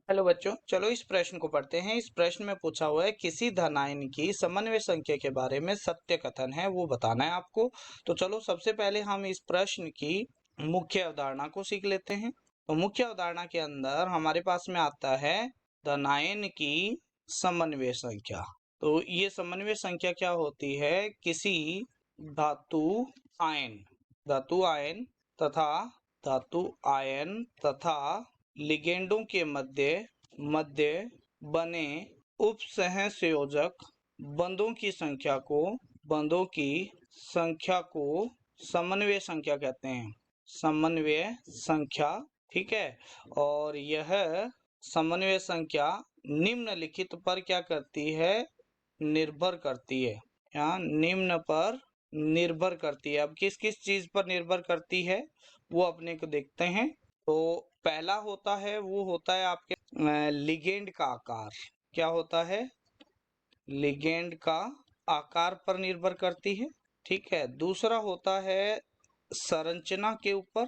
Hello बच्चों, चलो इस प्रश्न को पढ़ते हैं। इस प्रश्न में पूछा हुआ है किसी धनायन की समन्वय संख्या के बारे में सत्य कथन है वो बताना है आपको। तो चलो सबसे पहले हम इस प्रश्न की मुख्य अवधारणा को सीख लेते हैं। तो मुख्य अवधारणा के अंदर हमारे पास में आता है धनायन की समन्वय संख्या। तो ये समन्वय संख्या क्या होती है? किसी धातु आयन धातु आयन तथा धातु आयन तथा लिगेंडों के मध्य मध्य बने उपसहसंयोजक बंधों की संख्या को समन्वय संख्या कहते हैं। समन्वय संख्या, ठीक है। और यह समन्वय संख्या निम्नलिखित पर क्या करती है? निर्भर करती है। यहाँ निम्न पर निर्भर करती है। अब किस किस चीज पर निर्भर करती है वो अपने को देखते हैं। तो पहला होता है वो होता है आपके लिगेंड का आकार। क्या होता है? लिगेंड का आकार पर निर्भर करती है, ठीक है। दूसरा होता है संरचना के ऊपर।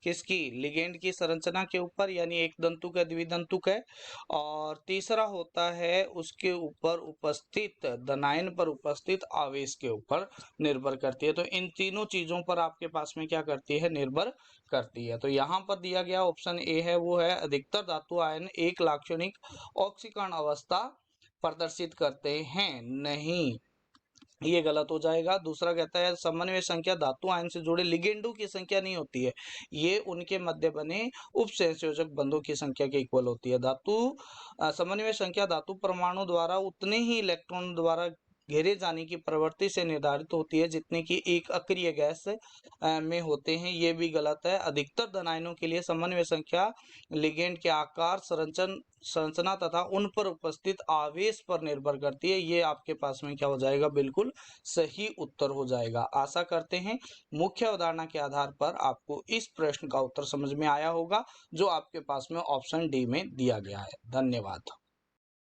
किसकी? लिगेंड की संरचना के ऊपर, यानी एक दंतुक है द्विदंतुक है। और तीसरा होता है उसके ऊपर उपस्थित धनायन पर उपस्थित आवेश के ऊपर निर्भर करती है। तो इन तीनों चीजों पर आपके पास में क्या करती है? निर्भर करती है। तो यहाँ पर दिया गया ऑप्शन ए है वो है अधिकतर धातु आयन एक लाक्षणिक ऑक्सीकरण अवस्था प्रदर्शित करते हैं। नहीं, ये गलत हो जाएगा। दूसरा कहता है समन्वय संख्या धातु आयन से जुड़े लिगेंडों की संख्या नहीं होती है, ये उनके मध्य बने उपसहसंयोजक बंधों की संख्या के इक्वल होती है। समन्वय संख्या धातु परमाणु द्वारा उतने ही इलेक्ट्रॉन द्वारा घेरे जाने की प्रवृत्ति से निर्धारित होती है जितने की एक अक्रिय गैस में होते हैं। ये भी गलत है। अधिकतर धनायनों के लिए समन्वय संख्या लिगेंड के आकार, संरचना तथा उन पर उपस्थित आवेश पर निर्भर करती है। ये आपके पास में क्या हो जाएगा? बिल्कुल सही उत्तर हो जाएगा। आशा करते हैं मुख्य अवधारणा के आधार पर आपको इस प्रश्न का उत्तर समझ में आया होगा जो आपके पास में ऑप्शन डी में दिया गया है। धन्यवाद।